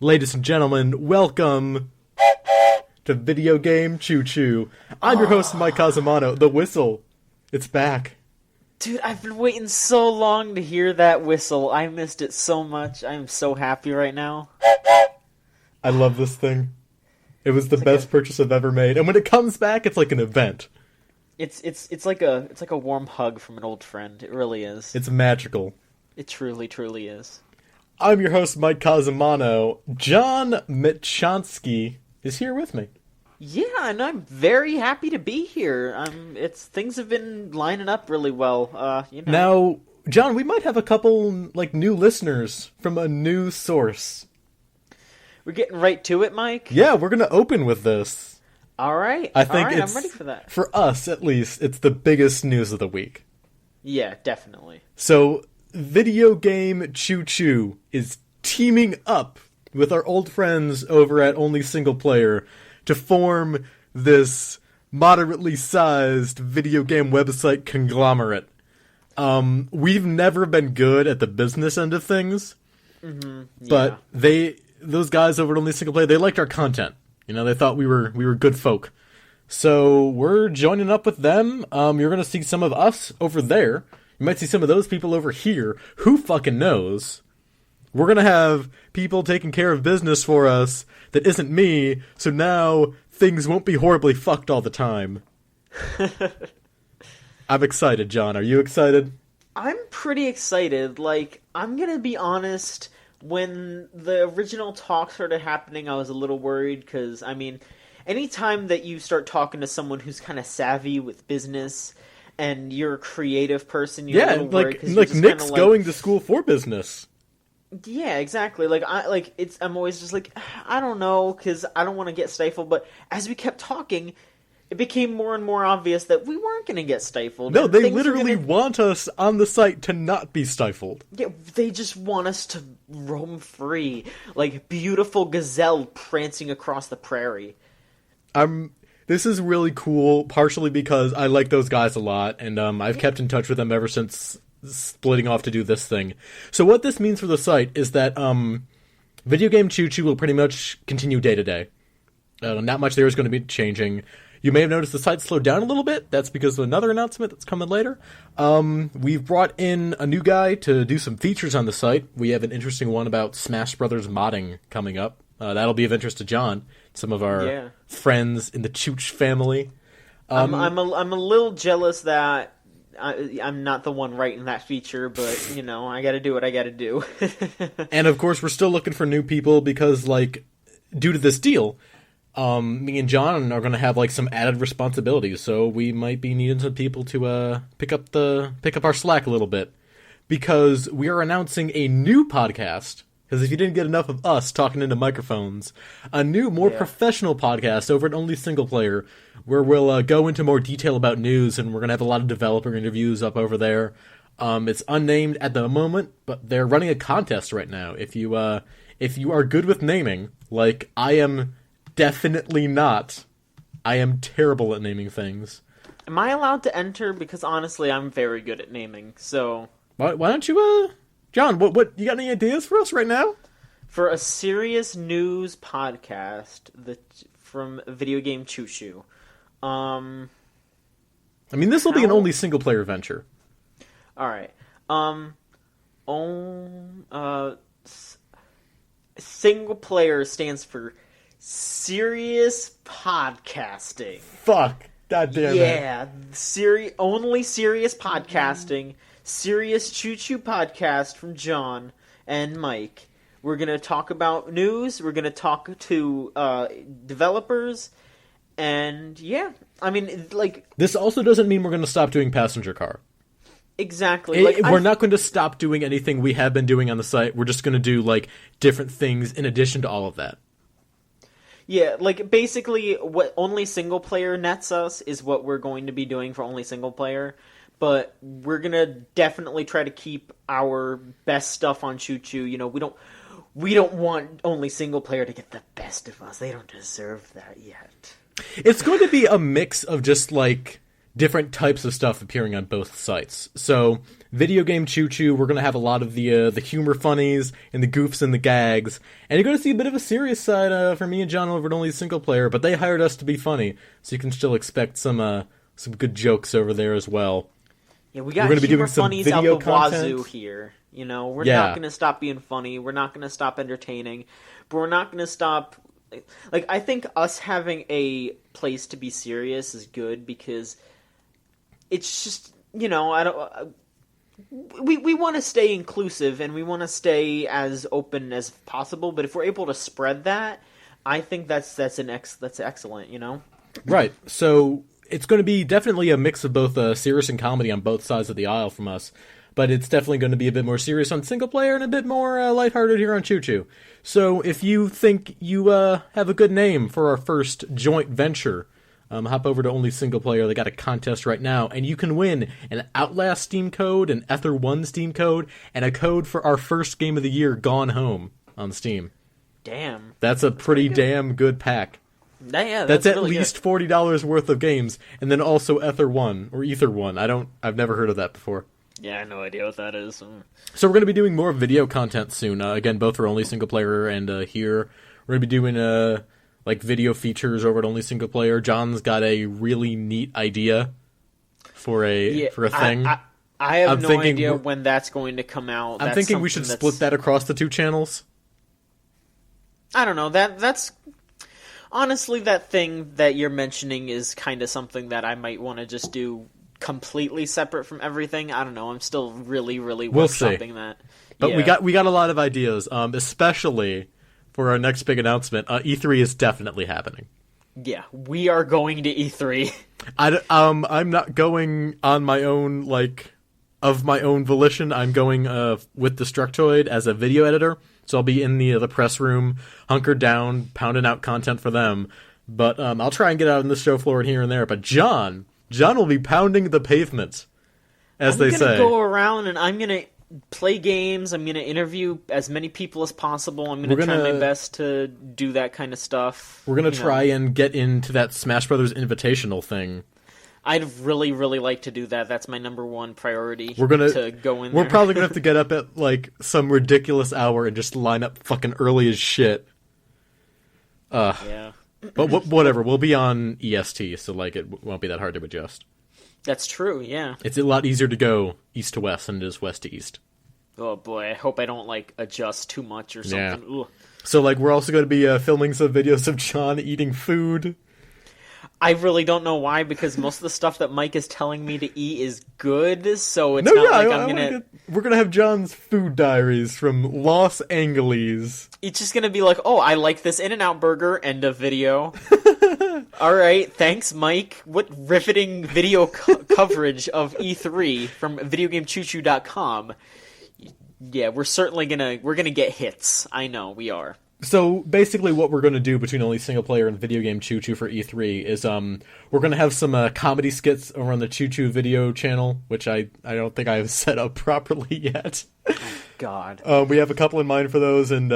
Ladies and gentlemen, welcome to Video Game Choo Choo. I'm your host, Mike Casamano. The whistle. It's back. Dude, I've been waiting so long to hear that whistle. I missed it so much. I'm so happy right now. I love this thing. It was the best purchase I've ever made. And when it comes back, it's like an event. It's like a warm hug from an old friend. It really is. It's magical. It truly, truly is. I'm your host, Mike Casamano. John Mitchansky is here with me. Yeah, and I'm very happy to be here. Things have been lining up really well. Now, John, we might have a couple new listeners from a new source. We're getting right to it, Mike. Yeah, we're gonna open with this. All right. I think I'm ready for that. For us, at least, it's the biggest news of the week. Yeah, definitely. So, Video Game Choo Choo is teaming up with our old friends over at Only Single Player to form this moderately sized video game website conglomerate. We've never been good at the business end of things, but those guys over at Only Single Player, they liked our content. You know, they thought we were good folk. So we're joining up with them. You're going to see some of us over there. You might see some of those people over here. Who fucking knows? We're going to have people taking care of business for us that isn't me, so now things won't be horribly fucked all the time. I'm excited, John. Are you excited? I'm pretty excited. I'm going to be honest, when the original talk started happening, I was a little worried because, anytime that you start talking to someone who's kind of savvy with business and you're a creative person, you're a little worried. Like Nick's going to school for business. Yeah, exactly. I'm always just I don't know, because I don't want to get stifled. But as we kept talking, it became more and more obvious that we weren't going to get stifled. No, they literally want us on the site to not be stifled. Yeah, they just want us to roam free, like beautiful gazelle prancing across the prairie. This is really cool, partially because I like those guys a lot, and I've kept in touch with them ever since splitting off to do this thing. So what this means for the site is that Video Game Choo Choo will pretty much continue day to day. Not much there is going to be changing. You may have noticed the site slowed down a little bit. That's because of another announcement that's coming later. We've brought in a new guy to do some features on the site. We have an interesting one about Smash Brothers modding coming up. That'll be of interest to John, some of our friends in the Chooch family. I'm a little jealous that I'm not the one writing that feature, but, I gotta do what I gotta do. And, of course, we're still looking for new people because, due to this deal, me and John are going to have, some added responsibilities, so we might be needing some people to pick up our slack a little bit. Because we are announcing a new podcast, because if you didn't get enough of us talking into microphones, a new, more professional podcast over at Only Single Player, where we'll go into more detail about news, and we're going to have a lot of developer interviews up over there. It's unnamed at the moment, but they're running a contest right now. If you are good with naming, like I am definitely not, I am terrible at naming things. Am I allowed to enter? Because honestly, I'm very good at naming, so... Why don't you, John, what you got any ideas for us right now? For a serious news podcast from Video Game Choo Choo. This will be an Only Single Player venture. Alright. Single Player stands for Serious Podcasting. Fuck. God damn it. Yeah. Only Serious Podcasting. Serious Choo Choo Podcast from John and Mike. We're going to talk about news. We're going to talk to developers. And, This also doesn't mean we're going to stop doing Passenger Car. Exactly. We're not going to stop doing anything we have been doing on the site. We're just going to do, different things in addition to all of that. Yeah, basically, what Only Single Player nets us is what we're going to be doing for Only Single Player. But we're going to definitely try to keep our best stuff on Choo Choo. We don't want Only Single Player to get the best of us. They don't deserve that yet. It's going to be a mix of just, different types of stuff appearing on both sites. So, Video Game Choo Choo, we're going to have a lot of the humor funnies and the goofs and the gags, and you're going to see a bit of a serious side for me and John over at Only Single Player, but they hired us to be funny, so you can still expect some good jokes over there as well. Yeah, we got humor doing some funnies out the wazoo here. You know, we're not going to stop being funny, we're not going to stop entertaining, but we're not going to stop... Like, I think us having a place to be serious is good, because it's just, you know, we want to stay inclusive and we want to stay as open as possible. But if we're able to spread that, I think that's excellent. You know, right? So it's going to be definitely a mix of both serious and comedy on both sides of the aisle from us. But it's definitely going to be a bit more serious on Single Player and a bit more lighthearted here on Choo Choo. So if you think you have a good name for our first joint venture, hop over to Only Single Player. They got a contest right now, and you can win an Outlast Steam code, an Ether 1 Steam code, and a code for our first game of the year, Gone Home, on Steam. Damn. That's a pretty damn good pack. Yeah, that's at really least $40 worth of games, and then also Ether 1, or Ether 1. I've never heard of that before. Yeah, I have no idea what that is. So we're going to be doing more video content soon. Again, both for Only Single Player and here. We're going to be doing video features over at Only Single Player. John's got a really neat idea for a thing. I have no idea when that's going to come out. I'm thinking we should split that across the two channels. I don't know. That's honestly, that thing that you're mentioning is kind of something that I might want to just do completely separate from everything. I don't know. I'm still really workshopping that. But yeah. we got a lot of ideas, especially for our next big announcement. E3 is definitely happening. Yeah, we are going to E3. I'm not going on my own, of my own volition. I'm going with Destructoid as a video editor, so I'll be in the press room, hunkered down, pounding out content for them. But I'll try and get out on the show floor here and there. But John will be pounding the pavement, as they say. I'm going to go around and I'm going to play games. I'm going to interview as many people as possible. I'm going to try my best to do that kind of stuff. We're going to try and get into that Smash Brothers Invitational thing. I'd really like to do that. That's my number one priority. To go in there. We're probably going to have to get up at, some ridiculous hour and just line up fucking early as shit. Yeah. But whatever, we'll be on EST, so it won't be that hard to adjust. That's true, yeah. It's a lot easier to go east to west than it is west to east. Oh boy, I hope I don't adjust too much or something. Yeah. So we're also going to be filming some videos of John eating food. I really don't know why, because most of the stuff that Mike is telling me to eat is good, so it's I'm gonna... We're gonna have John's food diaries from Los Angeles. It's just gonna be oh, I like this In-N-Out burger, end of video. Alright, thanks Mike. What riveting video coverage of E3 from VideoGameChooChoo.com. Yeah, we're certainly gonna get hits. I know, we are. So basically what we're going to do between Only Single Player and Video Game Choo Choo for E3 is we're going to have some comedy skits over on the Choo Choo video channel, which I don't think I have set up properly yet. Oh, God. We have a couple in mind for those, and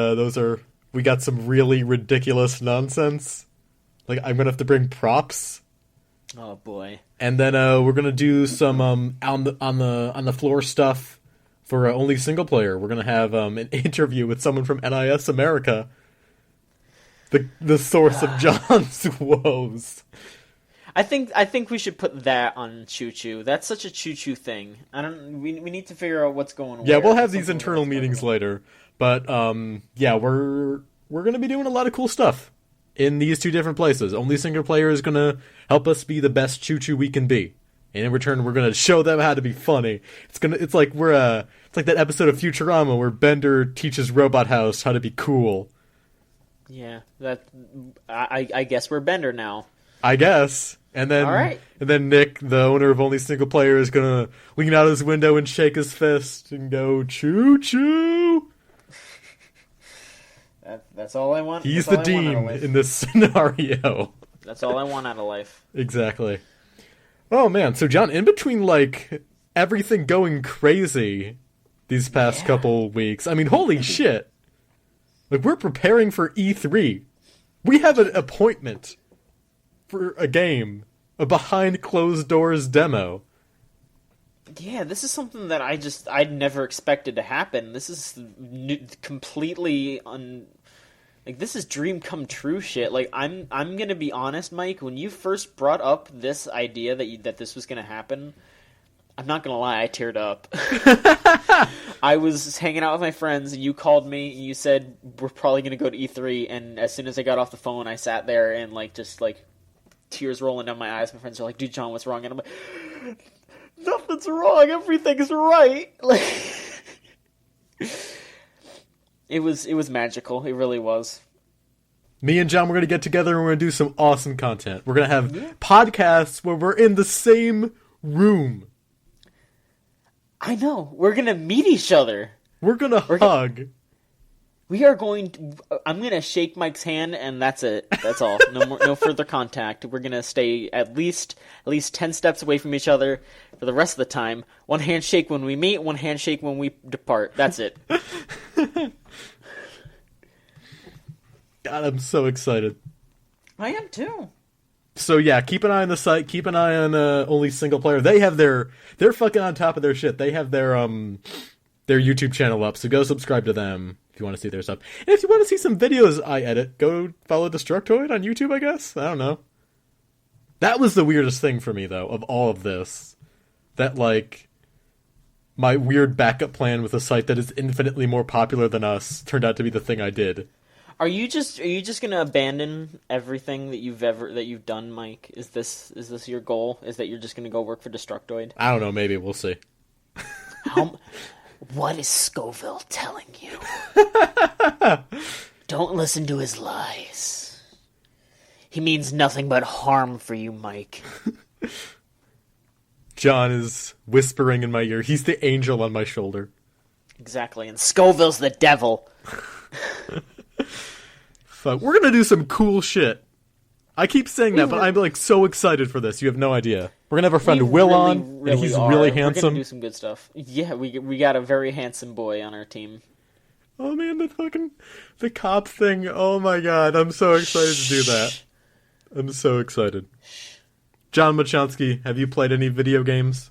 we got some really ridiculous nonsense. I'm going to have to bring props. Oh, boy. And then we're going to do some on the floor stuff. For Only Single Player, we're going to have an interview with someone from NIS America, the source of John's woes. I think we should put that on Choo Choo. That's such a Choo Choo thing. We need to figure out what's going on. Yeah, we'll have these internal meetings later. But yeah, we're going to be doing a lot of cool stuff in these two different places. Only Single Player is going to help us be the best Choo Choo we can be. And in return, we're going to show them how to be funny. It's like that episode of Futurama where Bender teaches Robot House how to be cool. Yeah, I guess we're Bender now. I guess. And then, all right. And then Nick, the owner of Only Single Player, is going to lean out his window and shake his fist and go, choo choo! That's all I want. He's the dean in this scenario. That's all I want out of life. Exactly. Oh man, so John, in between everything going crazy these past couple weeks, I mean, holy shit. We're preparing for E3. We have an appointment for a game a behind closed doors demo. Yeah, this is something that I'd never expected to happen. This is completely like, this is dream come true shit. Like, I'm gonna be honest, Mike. When you first brought up this idea that this was gonna happen, I'm not gonna lie, I teared up. I was hanging out with my friends, and you called me, and you said we're probably gonna go to E3. And as soon as I got off the phone, I sat there and just tears rolling down my eyes. My friends are like, "Dude, John, what's wrong?" And I'm like, "Nothing's wrong. Everything's right." Like, it was magical. It really was. Me and John, we're going to get together and we're going to do some awesome content. We're going to have podcasts where we're in the same room. I know. We're going to meet each other. We're going to hug. We are going to... I'm going to shake Mike's hand, and that's it. That's all. No further contact. We're going to stay at least 10 steps away from each other for the rest of the time. One handshake when we meet, one handshake when we depart. That's it. God, I'm so excited. I am too. So yeah, keep an eye on the site. Keep an eye on Only Single Player. They're fucking on top of their shit. They have their YouTube channel up, so go subscribe to them if you want to see their stuff. And if you want to see some videos I edit, go follow Destructoid on YouTube, I guess. I don't know. That was the weirdest thing for me, though, of all of this. That, like, my weird backup plan with a site that is infinitely more popular than us turned out to be the thing I did. Are you just gonna abandon everything that you've done, Mike? Is this your goal? Is that you're just gonna go work for Destructoid? I don't know, maybe, we'll see. What is Scoville telling you? Don't listen to his lies. He means nothing but harm for you, Mike. John is whispering in my ear. He's the angel on my shoulder. Exactly, and Scoville's the devil. Fuck, we're gonna do some cool shit. I keep saying that, but I'm like so excited for this. You have no idea. We're gonna have our friend Will on, and he's really handsome. We're gonna do some good stuff. Yeah, we got a very handsome boy on our team. Oh man, the cop thing. Oh my god, I'm so excited to do that. I'm so excited. John Machonsky, have you played any video games?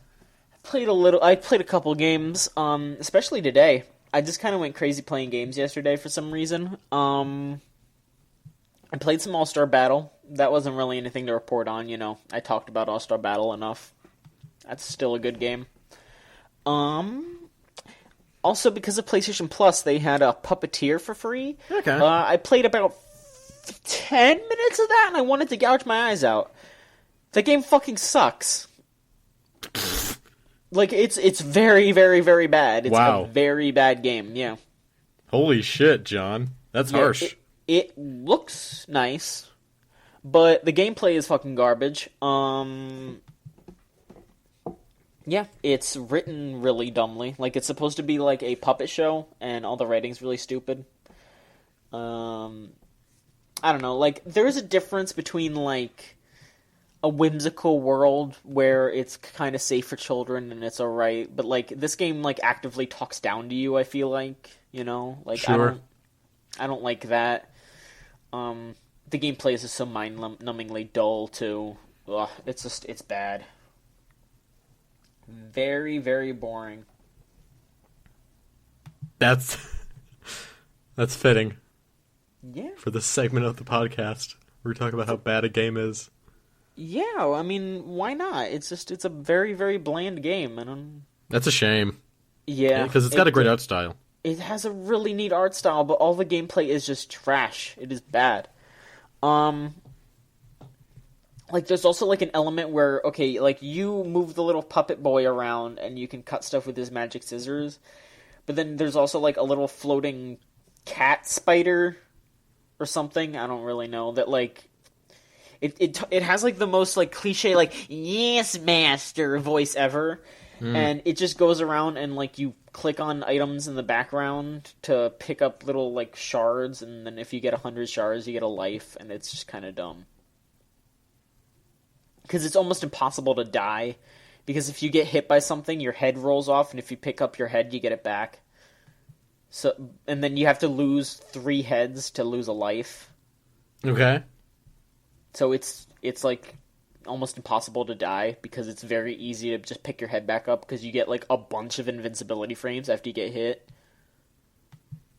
I played a couple games, especially today. I just kind of went crazy playing games yesterday for some reason. I played some All-Star Battle. That wasn't really anything to report on, you know. I talked about All-Star Battle enough. That's still a good game. Also, because of PlayStation Plus, they had a Puppeteer for free. Okay. I played about 10 minutes of that, and I wanted to gouge my eyes out. That game fucking sucks. Like, it's very, very, very bad. It's a very bad game, yeah. Holy shit, John. That's harsh. It looks nice, but the gameplay is fucking garbage. Yeah, it's written really dumbly. Like, it's supposed to be like a puppet show, and all the writing's really stupid. I don't know, like, there's a difference between, like, a whimsical world where it's kind of safe for children and it's alright, but, like, this game, like, actively talks down to you, I feel like, you know? Like, sure. I don't like that. The gameplay is just so mind-numbingly dull, too. Ugh, it's bad. Very, very boring. That's fitting. Yeah. For this segment of the podcast, we're talking about how bad a game is. Yeah, I mean, why not? It's a very, very bland game, and that's a shame. Yeah, because it's got a great art style. It has a really neat art style, but all the gameplay is just trash. It is bad. Like, there's also, like, an element where, okay, like, you move the little puppet boy around, and you can cut stuff with his magic scissors, but then there's also, like, a little floating cat spider or something, I don't really know, that, like, it has, like, the most, like, cliche, like, yes, master voice ever, and it just goes around and, like, you click on items in the background to pick up little, like, shards, and then if you get 100 shards, you get a life, and it's just kind of dumb. Because it's almost impossible to die, because if you get hit by something, your head rolls off, and if you pick up your head, you get it back. So, and then you have to lose 3 heads to lose a life. Okay. So it's like, almost impossible to die because it's very easy to just pick your head back up because you get like a bunch of invincibility frames after you get hit.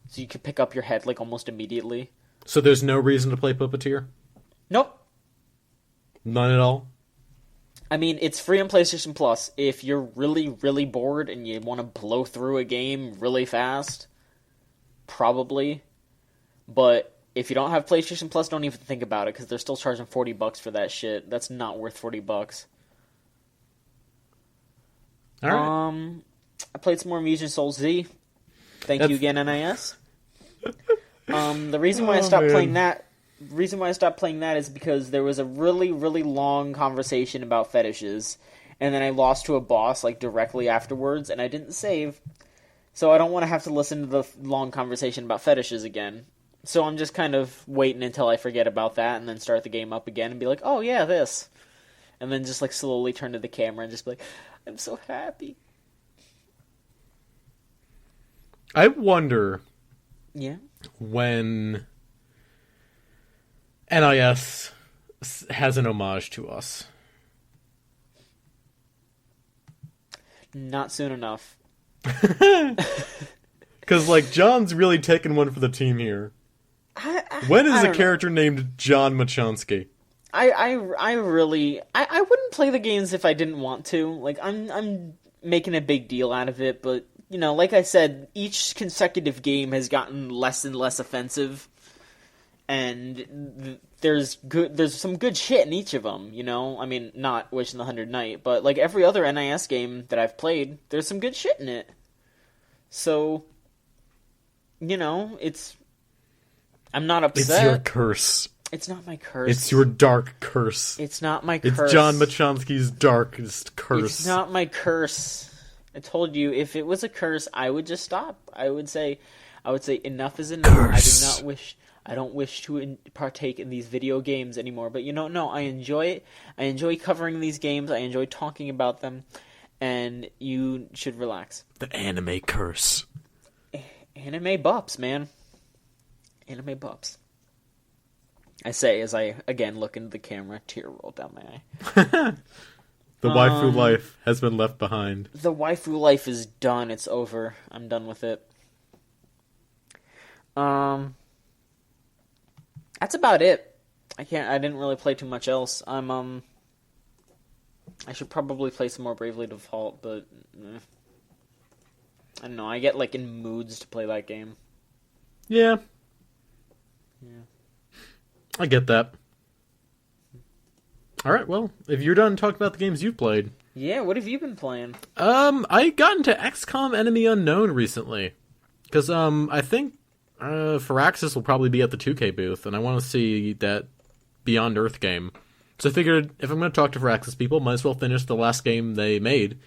So you can pick up your head like almost immediately. So there's no reason to play Puppeteer? Nope. None at all? I mean, it's free on PlayStation Plus. If you're really, really bored and you want to blow through a game really fast, probably. But if you don't have PlayStation Plus, don't even think about it, because they're still charging $40 for that shit. That's not worth $40. All right. I played some more Musion Soul Z. Thank you again, NIS. The reason why I stopped playing that... The reason why I stopped playing that is because there was a really, really long conversation about fetishes, and then I lost to a boss, like, directly afterwards, and I didn't save, so I don't want to have to listen to the long conversation about fetishes again. So I'm just kind of waiting until I forget about that, and then start the game up again, and be like, oh yeah, this. And then just, like, slowly turn to the camera and just be like, I'm so happy. I wonder... Yeah? When... NIS has an homage to us. Not soon enough. Because, like, John's really taking one for the team here. When is a character named John Machonsky? I wouldn't play the games if I didn't want to. Like, I'm making a big deal out of it, but, you know, like I said, each consecutive game has gotten less and less offensive. And there's some good shit in each of them, you know? I mean, not Wish in the 100 Night, but like every other NIS game that I've played, there's some good shit in it. So, you know, I'm not upset. It's your curse. It's not my curse. It's your dark curse. It's not my curse. It's John Machonsky's darkest curse. It's not my curse. I told you, if it was a curse, I would just stop. I would say enough is enough. Curse. I don't wish to partake in these video games anymore. But, you know, no, I enjoy it. I enjoy covering these games. I enjoy talking about them. And you should relax. The anime curse. Anime bups, man. Anime bups. I say as I, again, look into the camera, tear roll down my eye. The waifu life has been left behind. The waifu life is done. It's over. I'm done with it. That's about it. I didn't really play too much else. I should probably play some more Bravely Default, but I don't know. I get like in moods to play that game. Yeah. I get that. Alright, well, if you're done talking about the games you've played. Yeah, what have you been playing? I got into XCOM Enemy Unknown recently. Because, I think Firaxis will probably be at the 2K booth, and I want to see that Beyond Earth game. So I figured, if I'm going to talk to Firaxis people, might as well finish the last game they made.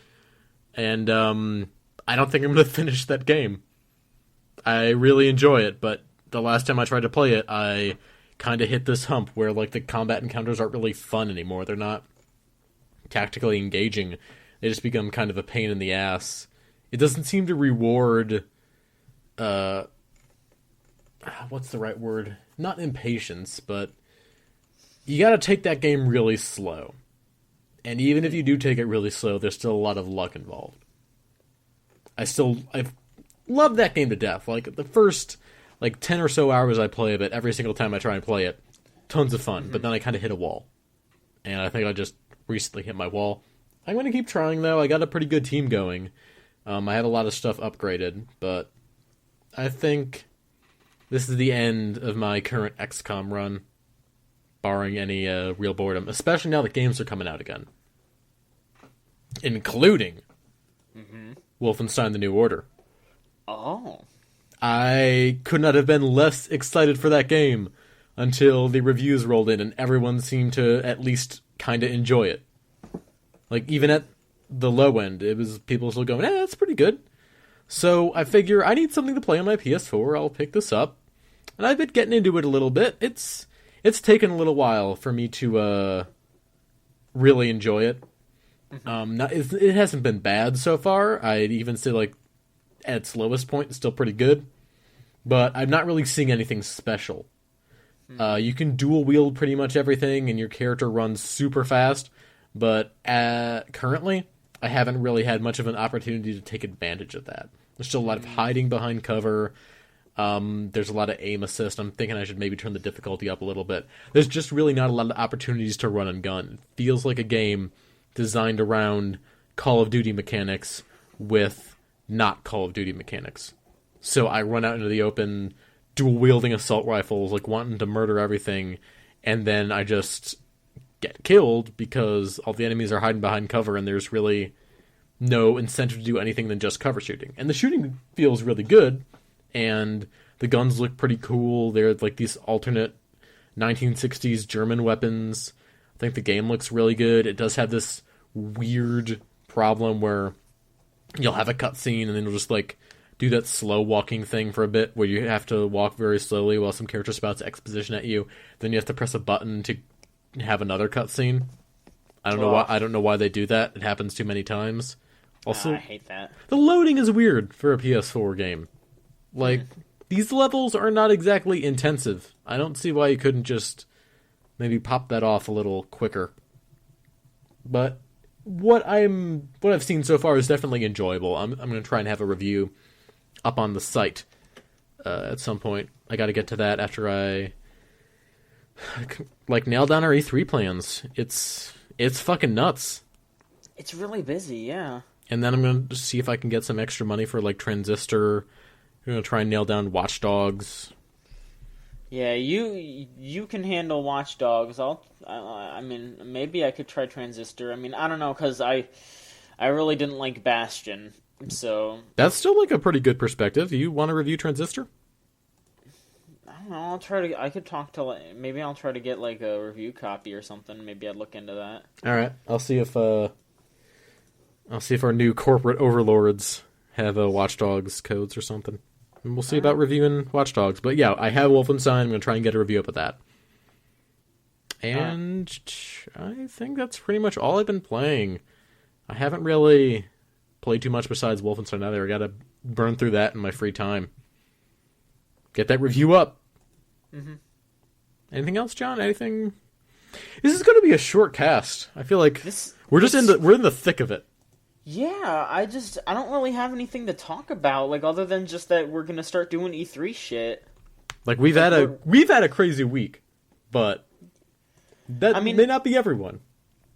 And, I don't think I'm going to finish that game. I really enjoy it, but the last time I tried to play it, I kind of hit this hump where, like, the combat encounters aren't really fun anymore. They're not tactically engaging. They just become kind of a pain in the ass. It doesn't seem to reward, what's the right word? Not impatience, but you gotta take that game really slow. And even if you do take it really slow, there's still a lot of luck involved. I've loved that game to death. Like, the first, 10 or so hours I play of it, every single time I try and play it, tons of fun, but then I kind of hit a wall. And I think I just recently hit my wall. I'm going to keep trying, though. I got a pretty good team going. I had a lot of stuff upgraded, but I think this is the end of my current XCOM run, barring any real boredom, especially now that games are coming out again. Including Wolfenstein: The New Order. Oh. I could not have been less excited for that game until the reviews rolled in and everyone seemed to at least kind of enjoy it. Like, even at the low end, it was people still going, that's pretty good. So I figure I need something to play on my PS4. I'll pick this up. And I've been getting into it a little bit. It's taken a little while for me to really enjoy it. It hasn't been bad so far. I'd even say, like, at its lowest point, it's still pretty good. But I'm not really seeing anything special. You can dual wield pretty much everything, and your character runs super fast. But currently, I haven't really had much of an opportunity to take advantage of that. There's still a lot of hiding behind cover. There's a lot of aim assist. I'm thinking I should maybe turn the difficulty up a little bit. There's just really not a lot of opportunities to run and gun. It feels like a game designed around Call of Duty mechanics with not Call of Duty mechanics. So I run out into the open, dual-wielding assault rifles, like wanting to murder everything, and then I just get killed because all the enemies are hiding behind cover, and there's really no incentive to do anything than just cover shooting. And the shooting feels really good, and the guns look pretty cool. They're like these alternate 1960s German weapons. I think the game looks really good. It does have this weird problem where you'll have a cutscene and then you'll just like do that slow walking thing for a bit where you have to walk very slowly while some character spouts exposition at you. Then you have to press a button to have another cutscene. I don't know why. I don't know why they do that. It happens too many times. Also, I hate that. The loading is weird for a PS4 game. Like, these levels are not exactly intensive. I don't see why you couldn't just maybe pop that off a little quicker. But what I've seen so far is definitely enjoyable. I'm going to try and have a review up on the site at some point. I got to get to that after I nail down our E3 plans. It's fucking nuts. It's really busy, yeah. And then I'm going to see if I can get some extra money for like Transistor. I'm going to try and nail down Watch Dogs. Yeah, you can handle Watch Dogs. I mean, maybe I could try Transistor. I mean, I don't know, because I really didn't like Bastion, so... That's still like a pretty good perspective. Do you want to review Transistor? I don't know, maybe I'll try to get like a review copy or something. Maybe I'd look into that. Alright, I'll see if our new corporate overlords have Watch Dogs codes or something. And we'll see about reviewing Watch Dogs. But yeah, I have Wolfenstein. I'm going to try and get a review up of that. And I think that's pretty much all I've been playing. I haven't really played too much besides Wolfenstein either. I got to burn through that in my free time. Get that review up. Mm-hmm. Anything else, John? Anything? This is going to be a short cast. I feel like we're in the thick of it. Yeah, I don't really have anything to talk about, like, other than just that we're gonna start doing E3 shit. Like, we've had a crazy week, but that may not be everyone.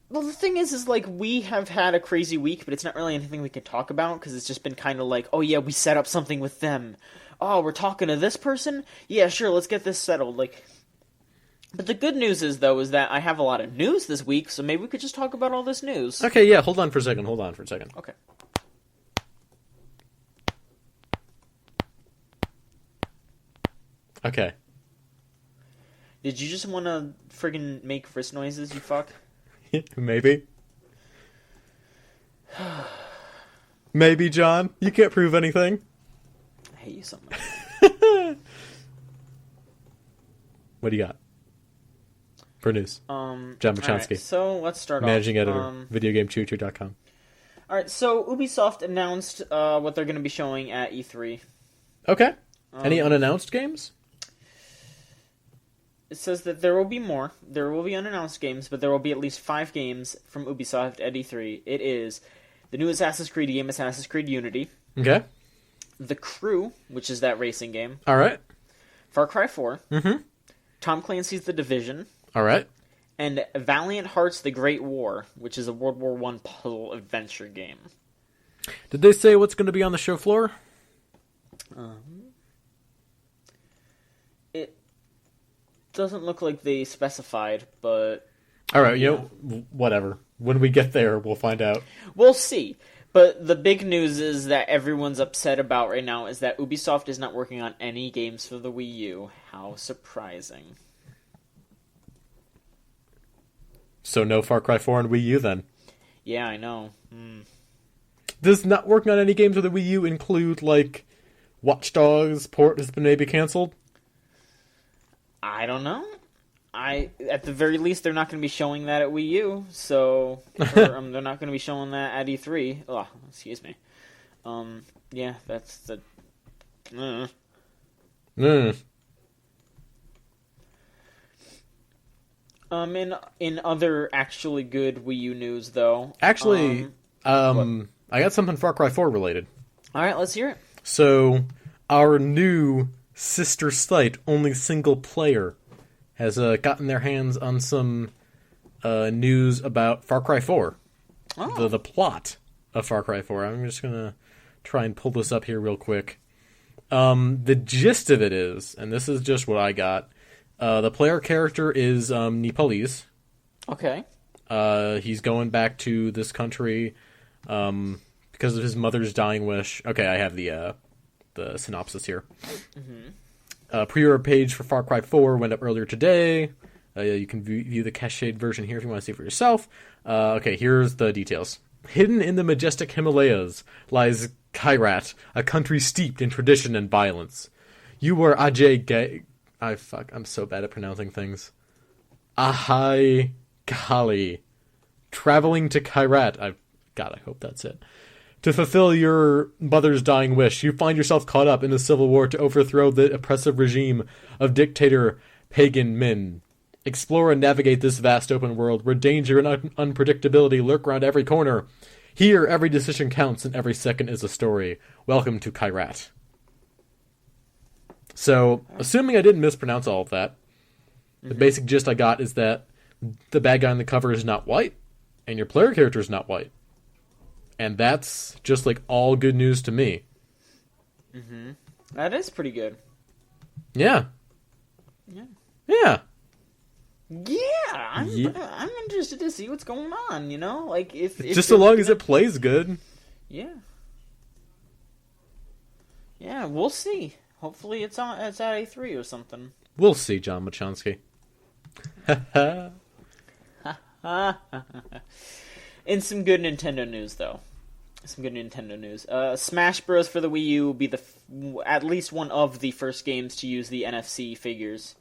Well, the thing is like, we have had a crazy week, but it's not really anything we can talk about, because it's just been kind of like, oh yeah, we set up something with them. Oh, we're talking to this person? Yeah, sure, let's get this settled, like... But the good news is, though, is that I have a lot of news this week, so maybe we could just talk about all this news. Okay, yeah, hold on for a second. Okay. Okay. Did you just want to friggin' make wrist noises, you fuck? Maybe. Maybe, John. You can't prove anything. I hate you so much. What do you got for news? John Bachonsky. Right, so let's start Managing off. editor, videogamechoochoo.com. Alright, so Ubisoft announced what they're going to be showing at E3. Okay. Any unannounced games? It says that there will be more. There will be unannounced games, but there will be at least 5 games from Ubisoft at E3. It is the new Assassin's Creed game, Assassin's Creed Unity. Okay. The Crew, which is that racing game. All right. Far Cry 4. Mm-hmm. Tom Clancy's The Division. All right. And Valiant Hearts: The Great War, which is a World War I puzzle adventure game. Did they say what's going to be on the show floor? It doesn't look like they specified, but... All right, whatever. When we get there, we'll find out. We'll see. But the big news is that everyone's upset about right now is that Ubisoft is not working on any games for the Wii U. How surprising. So no Far Cry 4 on Wii U then? Yeah, I know. Does not working on any games for the Wii U include, like, Watch Dogs port has been maybe canceled? I don't know. At the very least, they're not going to be showing that at Wii U, so... they're not going to be showing that at E3. Oh, excuse me. Yeah, that's the... In other actually good Wii U news, though. Actually, I got something Far Cry 4 related. All right, let's hear it. So, our new sister site, Only Single Player, has gotten their hands on some news about Far Cry 4. Oh. The plot of Far Cry 4. I'm just going to try and pull this up here real quick. The gist of it is, and this is just what I got, the player character is Nepalese. Okay. He's going back to this country because of his mother's dying wish. Okay, I have the synopsis here. Mm-hmm. Pre-order page for Far Cry 4 went up earlier today. You can view the cached version here if you want to see for yourself. Okay, here's the details. Hidden in the majestic Himalayas lies Kyrat, a country steeped in tradition and violence. You are Ajay I'm so bad at pronouncing things. Ahai Kali. Traveling to Kyrat. I hope that's it. To fulfill your mother's dying wish, you find yourself caught up in a civil war to overthrow the oppressive regime of dictator Pagan Min. Explore and navigate this vast open world where danger and unpredictability lurk around every corner. Here, every decision counts and every second is a story. Welcome to Kyrat. So, assuming I didn't mispronounce all of that, the basic gist I got is that the bad guy on the cover is not white, and your player character is not white. And that's just like all good news to me. Mm-hmm. That is pretty good. Yeah. Yeah. Yeah. Yeah, I'm interested to see what's going on, you know? Like, if just so long as it plays good. Yeah. Yeah, we'll see. Hopefully it's at A3 or something. We'll see, John Machonsky. In some good Nintendo news, though. Smash Bros. For the Wii U will be at least one of the first games to use the NFC figures.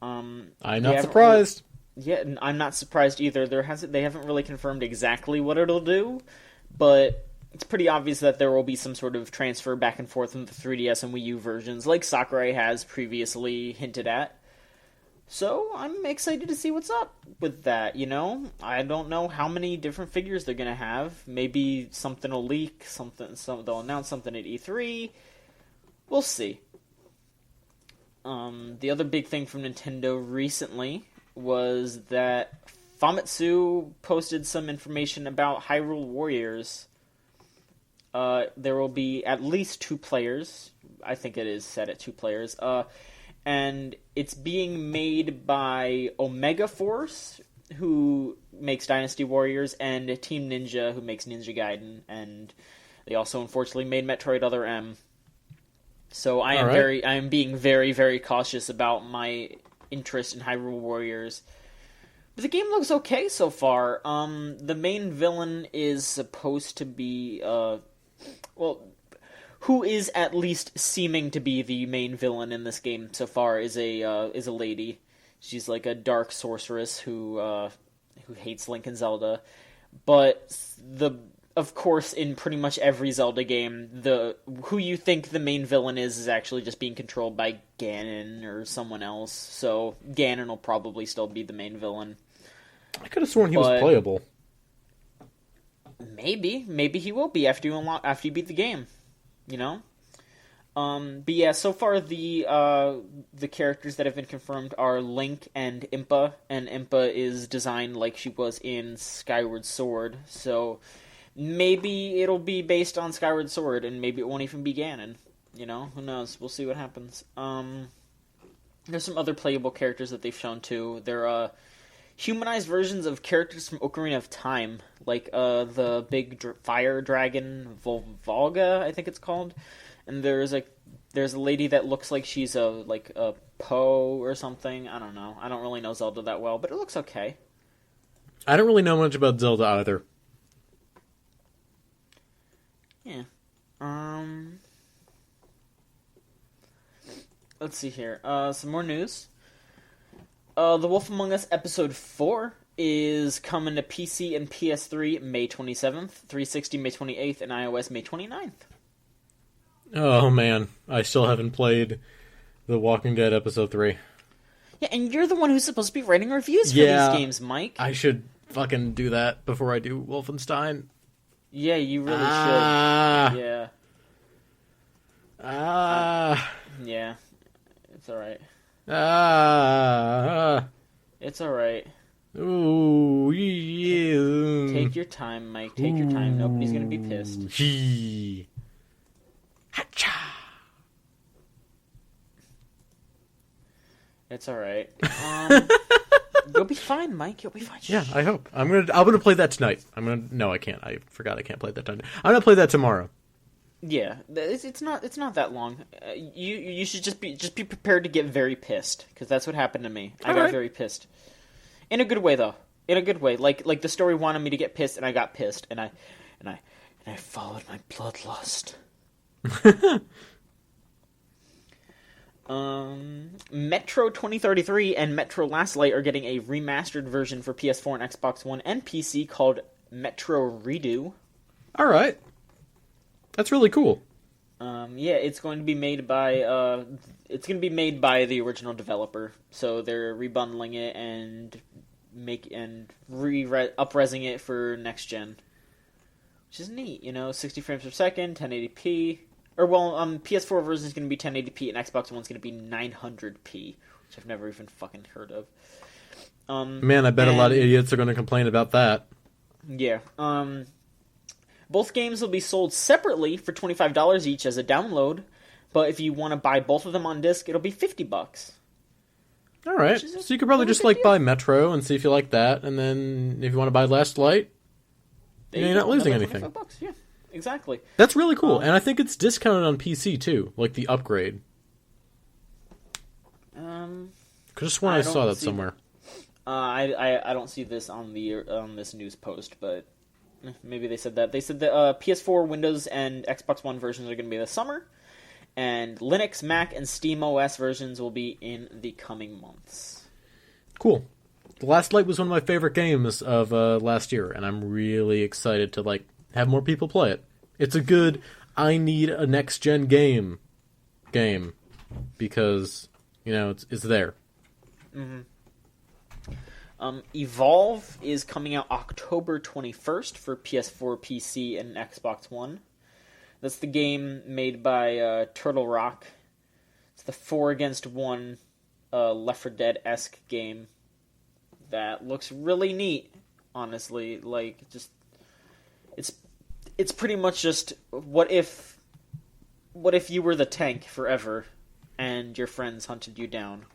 I'm not surprised. Yeah, I'm not surprised either. They haven't really confirmed exactly what it'll do, but it's pretty obvious that there will be some sort of transfer back and forth from the 3DS and Wii U versions, like Sakurai has previously hinted at. So I'm excited to see what's up with that, you know? I don't know how many different figures they're going to have. Maybe something will leak, they'll announce something at E3. We'll see. The other big thing from Nintendo recently was that Famitsu posted some information about Hyrule Warriors. There will be at least 2 players. I think it is set at 2 players. And it's being made by Omega Force, who makes Dynasty Warriors, and Team Ninja, who makes Ninja Gaiden. And they also, unfortunately, made Metroid Other M. So I am being very, very cautious about my interest in Hyrule Warriors. But the game looks okay so far. The main villain is supposed to be, who is at least seeming to be the main villain in this game so far is a lady. She's like a dark sorceress who hates Link and Zelda. But of course, in pretty much every Zelda game, who you think the main villain is actually just being controlled by Ganon or someone else. So Ganon will probably still be the main villain. I could have sworn he was playable. Maybe he will be after you beat the game. You know. But yeah, so far the characters that have been confirmed are Link and Impa, and Impa is designed like she was in Skyward Sword. So maybe it'll be based on Skyward Sword, and maybe it won't even be Ganon. You know, who knows? We'll see what happens. There's some other playable characters that they've shown too. They're humanized versions of characters from Ocarina of Time, like the big fire dragon Volga, I think it's called. And there's a lady that looks like she's a Poe or something. I don't know. I don't really know Zelda that well, but it looks okay. I don't really know much about Zelda either. Yeah. Let's see here. Some more news. The Wolf Among Us Episode 4 is coming to PC and PS3 May 27th, 360 May 28th, and iOS May 29th. Oh man, I still haven't played The Walking Dead Episode 3. Yeah, and you're the one who's supposed to be writing reviews for Yeah. these games, Mike. I should fucking do that before I do Wolfenstein. Yeah, you really should. Yeah. Yeah. It's alright. It's alright. Ooh, yeah. Take your time, Mike. Take your time. Nobody's gonna be pissed. Hacha. It's alright. You'll be fine, Mike. You'll be fine. Yeah, I hope. I'm gonna play that tonight. No, I can't. I forgot I can't play that tonight. I'm gonna play that tomorrow. Yeah, it's not that long. You should just be prepared to get very pissed, because that's what happened to me. I got very pissed, in a good way though. In a good way, like the story wanted me to get pissed, and I got pissed, and I followed my bloodlust. Metro 2033 and Metro Last Light are getting a remastered version for PS4 and Xbox One and PC called Metro Redo. All right, that's really cool. Yeah, it's going to be made by the original developer, so they're rebundling it and up-resing it for next gen, which is neat. 60 frames per second, 1080p. PS4 version is going to be 1080p, and Xbox One's going to be 900p, which I've never even fucking heard of. Man, I bet a lot of idiots are going to complain about that. Yeah. Both games will be sold separately for $25 each as a download, but if you want to buy both of them on disc, it'll be $50. All right, so you could probably just buy Metro and see if you like that, and then if you want to buy Last Light, you're not losing anything. $25, yeah. Exactly. That's really cool, and I think it's discounted on PC too, like the upgrade. Could have sworn I saw that somewhere. I don't see this on this news post, but maybe they said that. They said that PS4, Windows, and Xbox One versions are going to be this summer, and Linux, Mac, and Steam OS versions will be in the coming months. Cool. The Last Light was one of my favorite games of last year, and I'm really excited to have more people play it. It's a good I need a next gen game because it's there. Mm-hmm. Evolve is coming out October 21st for PS4, PC, and Xbox One. That's the game made by Turtle Rock. It's the 4 against 1 Left 4 Dead-esque game that looks really neat, honestly. It's pretty much just what if you were the tank forever and your friends hunted you down.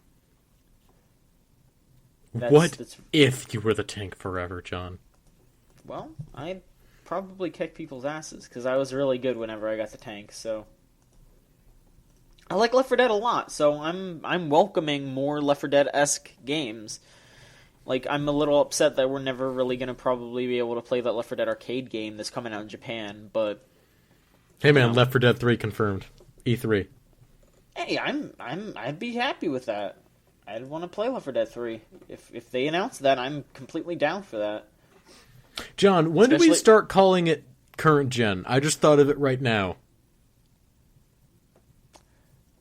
If you were the tank forever, John? Well, I'd probably kick people's asses, because I was really good whenever I got the tank, so... I like Left 4 Dead a lot, so I'm welcoming more Left 4 Dead-esque games. I'm a little upset that we're never really going to probably be able to play that Left 4 Dead arcade game that's coming out in Japan, but... Hey man, Left 4 Dead 3 confirmed. E3. Hey, I'd be happy with that. I'd want to play Left 4 Dead 3. If they announce that, I'm completely down for that. John, when do we start calling it current gen? I just thought of it right now.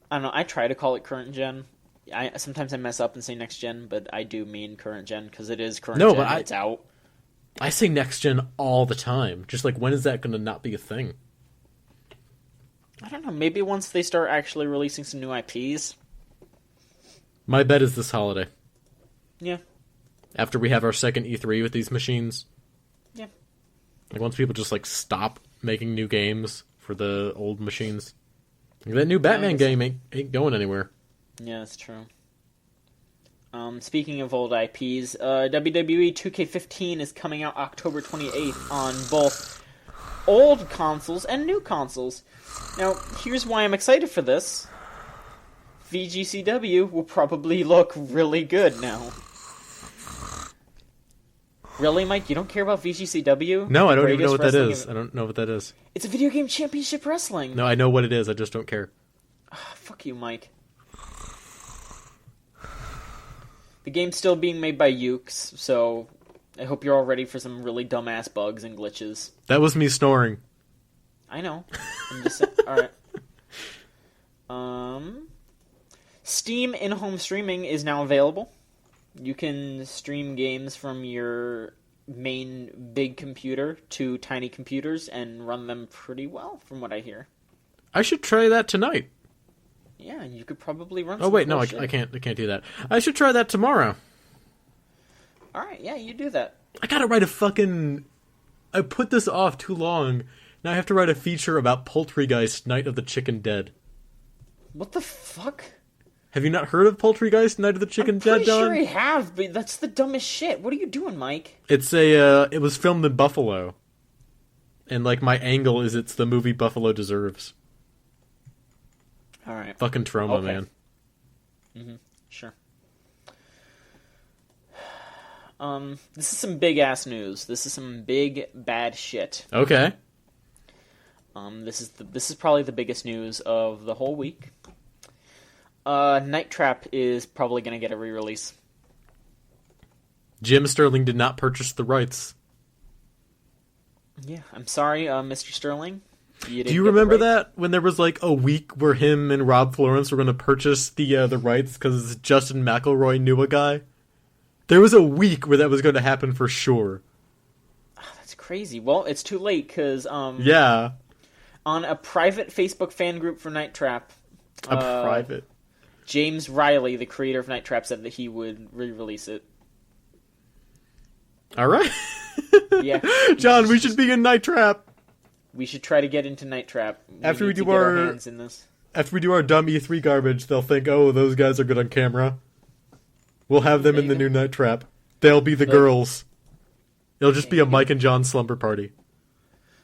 I don't know, I try to call it current gen. Sometimes I mess up and say next gen, but I do mean current gen, because it is current gen, but it's out. I say next gen all the time. Just when is that going to not be a thing? I don't know, maybe once they start actually releasing some new IPs. My bet is this holiday. Yeah. After we have our second E3 with these machines. Yeah. Once people just stop making new games for the old machines. That new Batman game ain't going anywhere. Yeah, that's true. Speaking of old IPs, WWE 2K15 is coming out October 28th on both old consoles and new consoles. Now, here's why I'm excited for this. VGCW will probably look really good now. Really, Mike? You don't care about VGCW? No, I don't even know what that is. I don't know what that is. It's a video game championship wrestling. No, I know what it is. I just don't care. Fuck you, Mike. The game's still being made by Ukes, so I hope you're all ready for some really dumbass bugs and glitches. That was me snoring. I know. I'm just saying. Alright. Steam in-home streaming is now available. You can stream games from your main big computer to tiny computers and run them pretty well, from what I hear. I should try that tonight. Yeah, you could probably run. Oh wait, no, I can't do that. I should try that tomorrow. All right, yeah, you do that. I gotta write a fucking. I put this off too long. Now I have to write a feature about Poultrygeist: Night of the Chicken Dead. What the fuck? Have you not heard of Poultrygeist: Night of the Chicken Dead, John? I'm pretty sure I have, but that's the dumbest shit. What are you doing, Mike? It's it was filmed in Buffalo. And, like, my angle is it's the movie Buffalo deserves. Alright. Fucking trauma, okay. man. Mm-hmm. Sure. This is some big-ass news. This is some big, bad shit. Okay. This is probably the biggest news of the whole week. Night Trap is probably going to get a re-release. Jim Sterling did not purchase the rights. Yeah, I'm sorry, Mr. Sterling. Do you remember that? When there was like a week where him and Rob Florence were going to purchase the rights because Justin McElroy knew a guy? There was a week where that was going to happen for sure. Oh, that's crazy. Well, it's too late because yeah, on a private Facebook fan group for Night Trap, private James Riley, the creator of Night Trap, said that he would re-release it. All right. Yeah, John, we should be in Night Trap. We should try to get into Night Trap. After we do our hands in this. After we do our dumb E3 garbage, they'll think, "Oh, those guys are good on camera." We'll have them in the new Night Trap. They'll be the girls. It'll just be a Mike and John slumber party.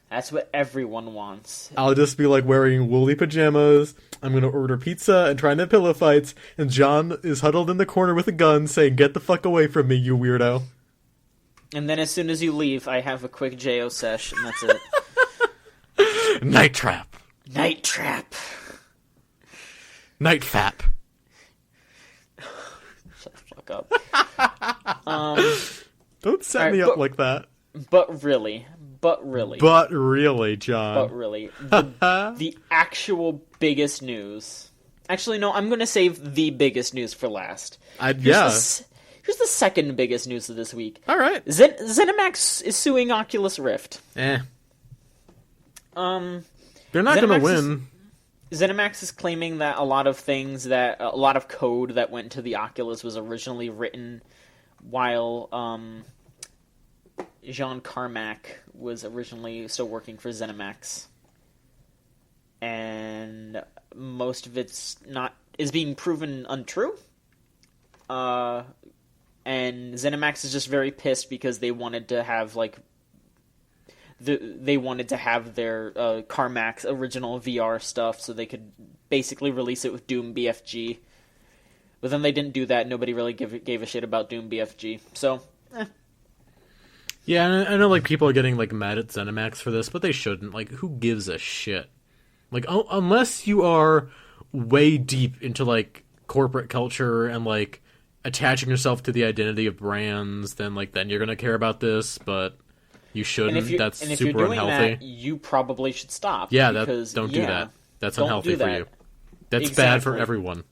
That's what everyone wants. I'll just be like wearing woolly pajamas. I'm gonna order pizza and try to pillow fights. And John is huddled in the corner with a gun, saying, "Get the fuck away from me, you weirdo." And then as soon as you leave, I have a quick JO sesh, and that's it. Night Trap. Night Trap. Night Fap. Shut the fuck up. Don't set me up like that. But really, John. The actual biggest news. Actually, no, I'm going to save the biggest news for last. Here's the second biggest news of this week. All right. ZeniMax is suing Oculus Rift. They're not going to win. ZeniMax is claiming that a lot of code that went into the Oculus was originally written while Jean Carmack was originally still working for ZeniMax, and most of it's is being proven untrue. And ZeniMax is just very pissed because they wanted to have their Carmack's original VR stuff so they could basically release it with Doom BFG. But then they didn't do that. Nobody really gave a shit about Doom BFG. So, Yeah, I know people are getting mad at ZeniMax for this, but they shouldn't. Who gives a shit? Unless you are way deep into corporate culture and attaching yourself to the identity of brands, then you're gonna care about this, but you shouldn't. That's super you're doing unhealthy. That, you probably should stop. Yeah, don't do that. That's unhealthy for you. That's bad for everyone.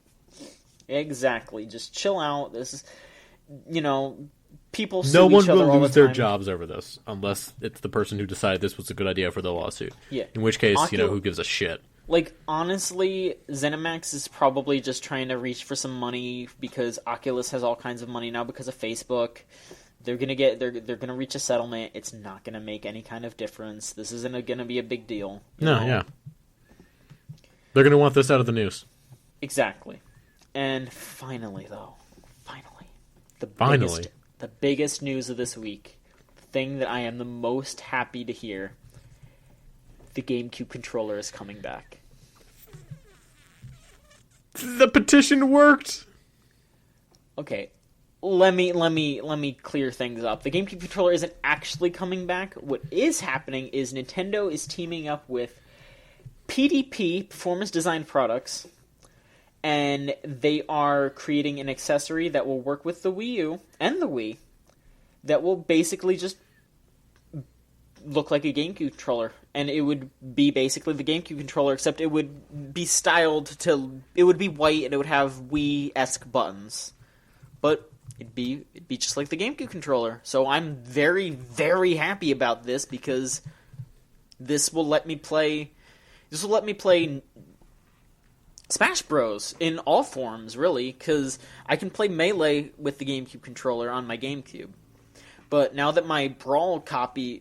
Exactly. Just chill out. This is, people sue no one each other will all lose the their time. jobs over this, unless it's the person who decided this was a good idea for the lawsuit. Yeah. In which case, who gives a shit? Honestly, ZeniMax is probably just trying to reach for some money because Oculus has all kinds of money now because of Facebook. They're gonna reach a settlement. It's not gonna make any kind of difference. This isn't gonna be a big deal. Yeah. They're gonna want this out of the news. Exactly. And finally, the biggest news of this week, the thing that I am the most happy to hear. The GameCube controller is coming back. The petition worked. Okay, let me clear things up. The GameCube controller isn't actually coming back. What is happening is Nintendo is teaming up with PDP, Performance Design Products, and they are creating an accessory that will work with the Wii U and the Wii that will basically just look like a GameCube controller, and it would be basically the GameCube controller, except it would be styled to... It would be white, and it would have Wii-esque buttons. But it'd be just like the GameCube controller. So I'm very, very happy about this, because this will let me play... Smash Bros. In all forms, really, because I can play Melee with the GameCube controller on my GameCube. But now that my Brawl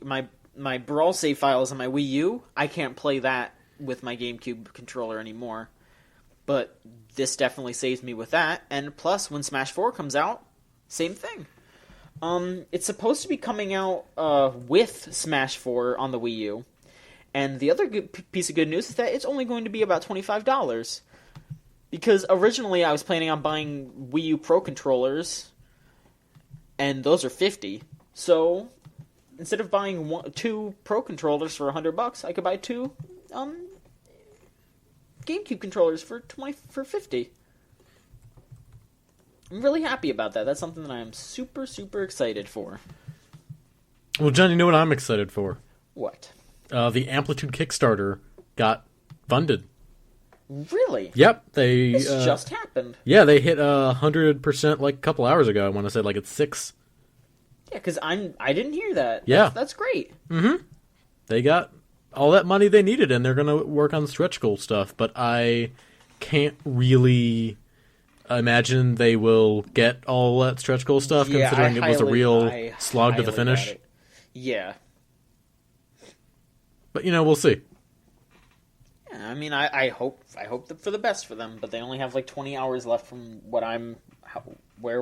my Brawl save file is on my Wii U, I can't play that with my GameCube controller anymore. But this definitely saves me with that, and plus, when Smash 4 comes out, same thing. It's supposed to be coming out with Smash 4 on the Wii U, and the other piece of good news is that it's only going to be about $25. Because originally I was planning on buying Wii U Pro controllers, and those are $50. So instead of buying two Pro controllers for $100, I could buy two GameCube controllers for $50. I'm really happy about that. That's something that I am super, super excited for. Well, John, you know what I'm excited for? What? The Amplitude Kickstarter got funded. Really? Yep, This just happened. Yeah, they hit 100% like a couple hours ago. I want to say like it's 6. Yeah, because I didn't hear that. Yeah, that's great. Mm-hmm. They got all that money they needed, and they're gonna work on stretch goal stuff. But I can't really imagine they will get all that stretch goal stuff, considering it was a real slog to the finish. Yeah. But we'll see. Yeah, I mean, I hope for the best for them, but they only have like 20 hours left from where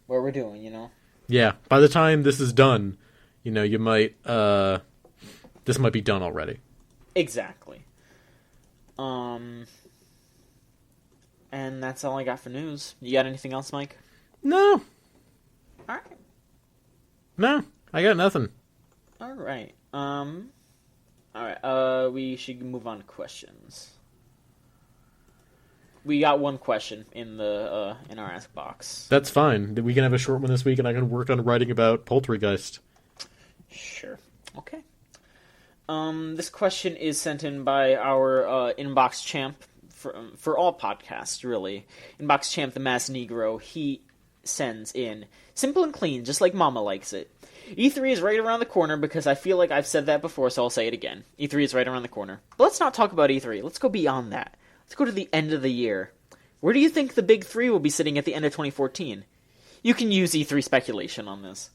we're doing, Yeah, by the time this is done, you might this might be done already. Exactly. And that's all I got for news. You got anything else, Mike? No. All right. No, I got nothing. All right. We should move on to questions. We got one question in our ask box. That's fine. We can have a short one this week, and I can work on writing about Poultrygeist. Sure. Okay. This question is sent in by our inbox champ for all podcasts, really. Inbox champ, the Mass Negro. He sends in simple and clean, just like Mama likes it. E3 is right around the corner, because I feel like I've said that before, so I'll say it again. E3 is right around the corner. But let's not talk about E3. Let's go beyond that. Let's go to the end of the year. Where do you think the big three will be sitting at the end of 2014? You can use E3 speculation on this.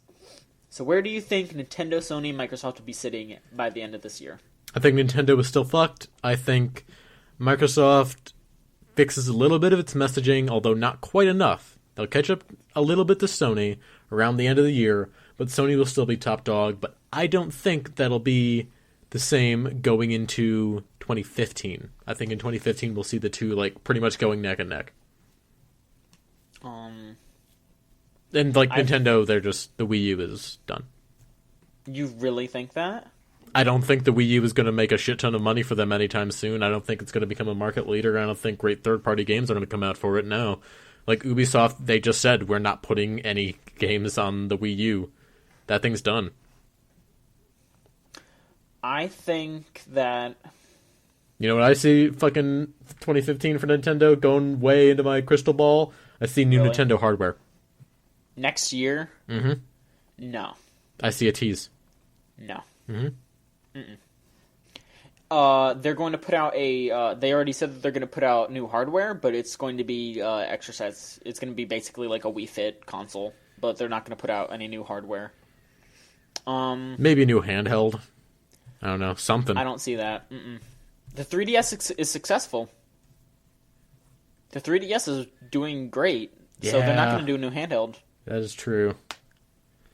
So where do you think Nintendo, Sony, and Microsoft will be sitting by the end of this year? I think Nintendo is still fucked. I think Microsoft fixes a little bit of its messaging, although not quite enough. They'll catch up a little bit to Sony around the end of the year, but Sony will still be top dog. But I don't think that'll be the same going into 2015. I think in 2015 we'll see the two pretty much going neck and neck. And Nintendo, they're just the Wii U is done. You really think that? I don't think the Wii U is going to make a shit ton of money for them anytime soon. I don't think it's going to become a market leader. I don't think great third-party games are going to come out for it now. Like Ubisoft, they just said, we're not putting any games on the Wii U. That thing's done. I think that... You know what I see fucking 2015 for Nintendo going way into my crystal ball? I see new Nintendo hardware. Next year? Mm-hmm. No. I see a tease. No. Mm-hmm. They're going to put out they already said that they're going to put out new hardware, but it's going to be exercise. It's going to be basically like a Wii Fit console, but they're not going to put out any new hardware. Maybe a new handheld. I don't know, something. I don't see that. The 3DS is successful. The 3DS is doing great, so they're not going to do a new handheld. That is true.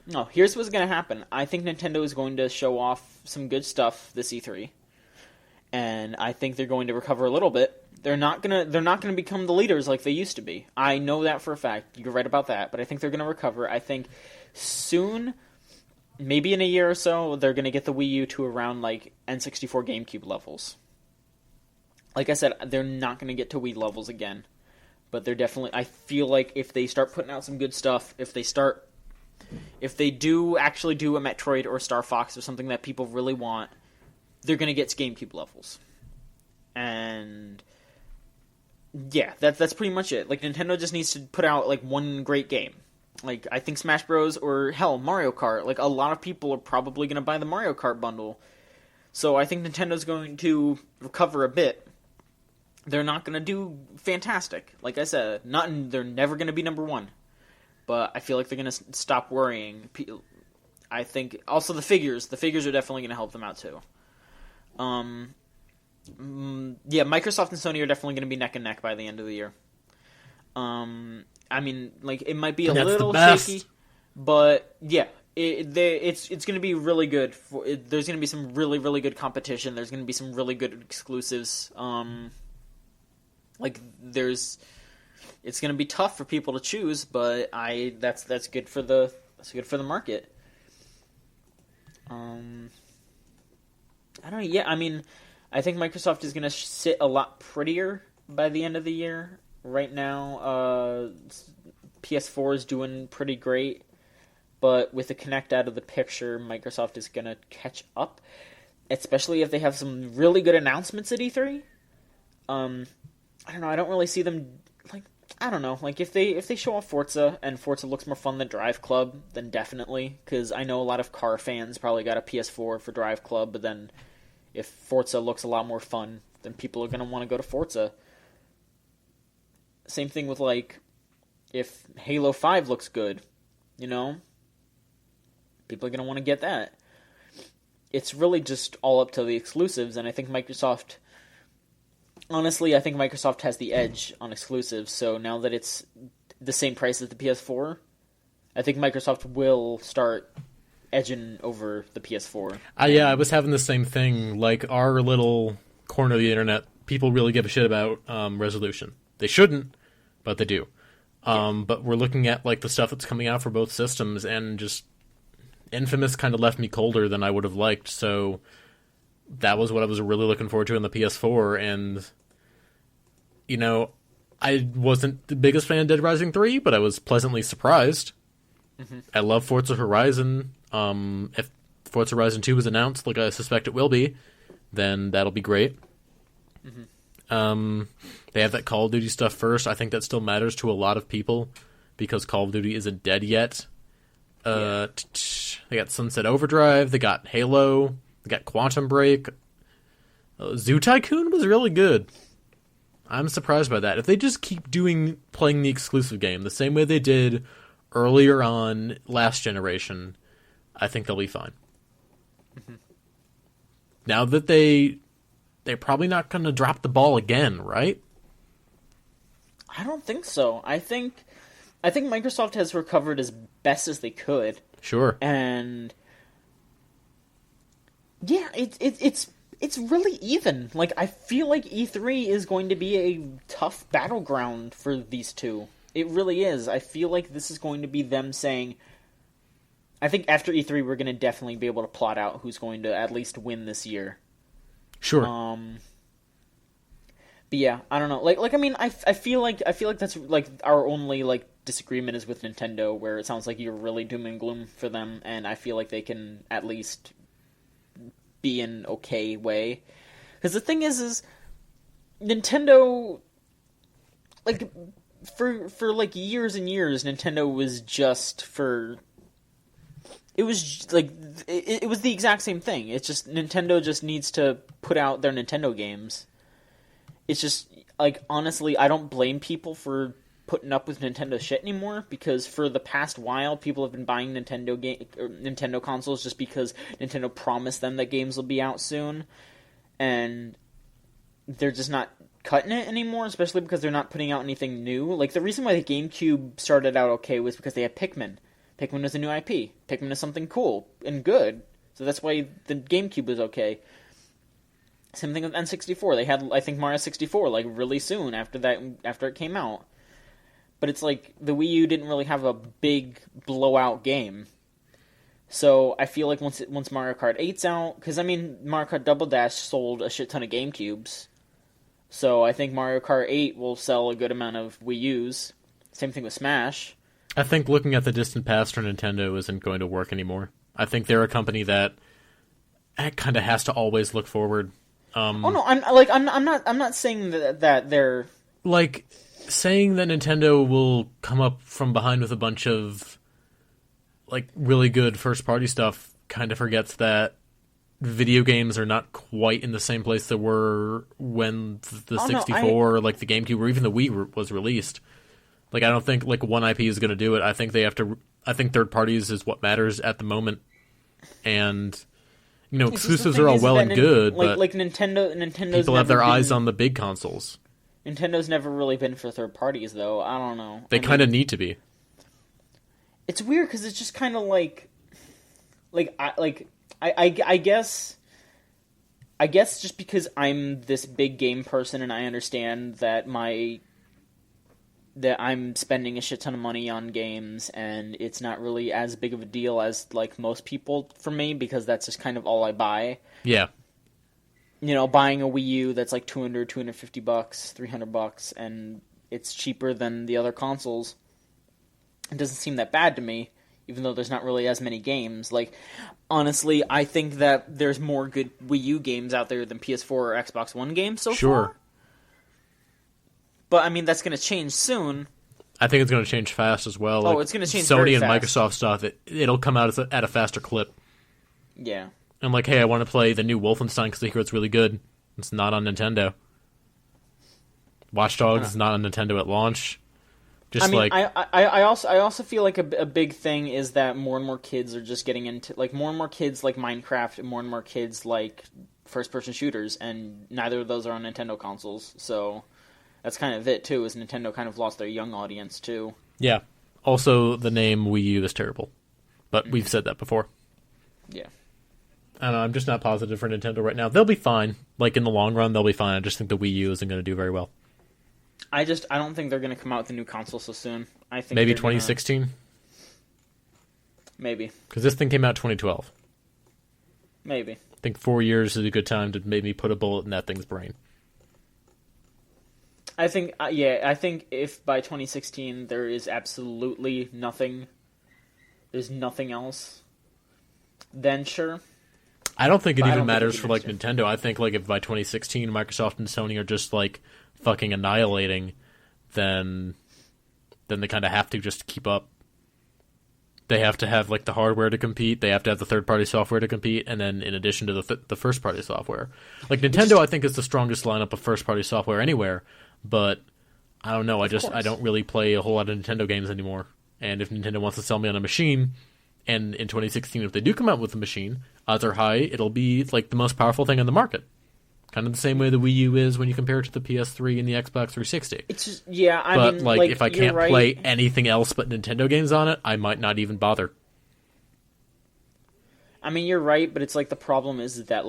No, here's what's going to happen. I think Nintendo is going to show off some good stuff this E3, and I think they're going to recover a little bit. They're not gonna become the leaders like they used to be. I know that for a fact. You're right about that, but I think they're going to recover. I think soon, maybe in a year or so, they're going to get the Wii U to around like N64 GameCube levels. Like I said, they're not going to get to Wii levels again, but they're definitely. I feel like if they start putting out some good stuff, if they start if they do actually do a Metroid or Star Fox or something that people really want, they're going to get GameCube levels. And yeah, that's pretty much it. Like, Nintendo just needs to put out like one great game. Like, I think Smash Bros. Or hell, Mario Kart. Like, a lot of people are probably going to buy the Mario Kart bundle. So I think Nintendo's going to recover a bit. They're not going to do fantastic. Like I said, they're never going to be number one. But I feel like they're going to stop worrying. I think also the figures are definitely going to help them out too. Yeah, Microsoft and Sony are definitely going to be neck and neck by the end of the year. I mean, like, it might be a little shaky, but yeah, it's going to be really good. There's going to be some really, really good competition. There's going to be some really good exclusives. It's going to be tough for people to choose, but that's good for the market. I don't know. Yeah, I mean, I think Microsoft is going to sit a lot prettier by the end of the year. Right now, PS4 is doing pretty great, but with the Kinect out of the picture, Microsoft is going to catch up, especially if they have some really good announcements at E3. I don't know. I don't really see them, like, I don't know. Like, if they show off Forza, and Forza looks more fun than Drive Club, then definitely, because I know a lot of car fans probably got a PS4 for Drive Club, but then if Forza looks a lot more fun, then people are going to want to go to Forza. Same thing with, like, if Halo 5 looks good, you know? People are going to want to get that. It's really just all up to the exclusives, and I think Microsoft... Honestly, I think Microsoft has the edge on exclusives, so now that it's the same price as the PS4, I think Microsoft will start edging over the PS4. Yeah, I was having the same thing. Like, our little corner of the internet, people really give a shit about resolution. They shouldn't, but they do. But we're looking at, like, the stuff that's coming out for both systems, and just Infamous kind of left me colder than I would have liked, so that was what I was really looking forward to in the PS4, and, you know, I wasn't the biggest fan of Dead Rising 3, but I was pleasantly surprised. Mm-hmm. I love Forza Horizon. If Forza Horizon 2 is announced, like I suspect it will be, then that'll be great. Mm-hmm. They have that Call of Duty stuff first. I think that still matters to a lot of people, because Call of Duty isn't dead yet. They got Sunset Overdrive, they got Halo, they got Quantum Break. Zoo Tycoon was really good. I'm surprised by that. If they just keep playing the exclusive game the same way they did earlier on last generation, I think they'll be fine. Mm-hmm. Now that they're probably not going to drop the ball again, right? I don't think so. I think Microsoft has recovered as best as they could. Sure. And yeah, it's really even. Like, I feel like E3 is going to be a tough battleground for these two. It really is. I feel like this is going to be them saying, I think after E3 we're going to definitely be able to plot out who's going to at least win this year. Sure. But yeah, I don't know. Like I mean, I feel like that's like our only like disagreement is with Nintendo, where it sounds like you're really doom and gloom for them, and I feel like they can at least be an okay way. Because the thing is Nintendo, like, for like years and years, Nintendo was just for. It was like it was the exact same thing. It's just Nintendo just needs to put out their Nintendo games. It's just, like, honestly, I don't blame people for putting up with Nintendo shit anymore, because for the past while, people have been buying Nintendo consoles just because Nintendo promised them that games will be out soon, and they're just not cutting it anymore, especially because they're not putting out anything new. Like, the reason why the GameCube started out okay was because they had Pikmin. Pikmin is a new IP. Pikmin is something cool and good, so that's why the GameCube was okay. Same thing with N64. They had, I think, Mario 64, like, really soon after it came out. But it's like, the Wii U didn't really have a big blowout game. So I feel like once Mario Kart 8's out, because, I mean, Mario Kart Double Dash sold a shit ton of GameCubes. So I think Mario Kart 8 will sell a good amount of Wii U's. Same thing with Smash. I think looking at the distant past for Nintendo isn't going to work anymore. I think they're a company that kind of has to always look forward. Oh no, I'm not saying that they're like saying that Nintendo will come up from behind with a bunch of like really good first party stuff kind of forgets that video games are not quite in the same place they were when the 64 or like the GameCube or even the Wii was released. Like I don't think like one IP is going to do it. I think they have to. I think third parties is what matters at the moment, and exclusives are all well and good, but Nintendo's people have their eyes on the big consoles. Nintendo's never really been for third parties, though. I don't know. They kind of need to be. It's weird because it's just kind of I guess just because I'm this big game person and I understand that I'm spending a shit ton of money on games and it's not really as big of a deal as like most people for me because that's just kind of all I buy. Yeah. Buying a Wii U that's like $250, $300 and it's cheaper than the other consoles. It doesn't seem that bad to me, even though there's not really as many games. Like, honestly, I think that there's more good Wii U games out there than PS4 or Xbox One games so far. But, I mean, that's going to change soon. I think it's going to change fast as well. Like, it's going to change Sony very and fast. Microsoft stuff, it'll come out at a faster clip. Yeah. I'm like, hey, I want to play the new Wolfenstein because I hear it's really good. It's not on Nintendo. Watch Dogs is not on Nintendo at launch. I also feel like a big thing is that more and more kids are just getting into more and more kids like Minecraft and more kids like first person shooters, and neither of those are on Nintendo consoles. So that's kind of it too. Is Nintendo kind of lost their young audience too? Yeah. Also, the name Wii U is terrible, but we've said that before. Yeah. I don't know. I'm just not positive for Nintendo right now. They'll be fine. Like in the long run, they'll be fine. I just think the Wii U isn't going to do very well. I don't think they're going to come out with a new console so soon. I think maybe 2016. Maybe because this thing came out 2012. Maybe. I think 4 years is a good time to maybe put a bullet in that thing's brain. I think I think if by 2016 there is absolutely nothing, there's nothing else, then sure. I don't think it even matters for like Nintendo. I think like if by 2016 Microsoft and Sony are just like fucking annihilating, then they kind of have to just keep up. They have to have like the hardware to compete. They have to have the third-party software to compete, and then in addition to the first-party software, like Nintendo, I think is the strongest lineup of first-party software anywhere. But I don't know. I don't really play a whole lot of Nintendo games anymore. And if Nintendo wants to sell me on a machine, and in 2016 if they do come out with a machine, odds are high it'll be like the most powerful thing on the market. Kind of the same way the Wii U is when you compare it to the PS3 and the Xbox 360. It's just, yeah, I but mean, like if I can't right. play anything else but Nintendo games on it, I might not even bother. I mean, you're right, but it's like the problem is that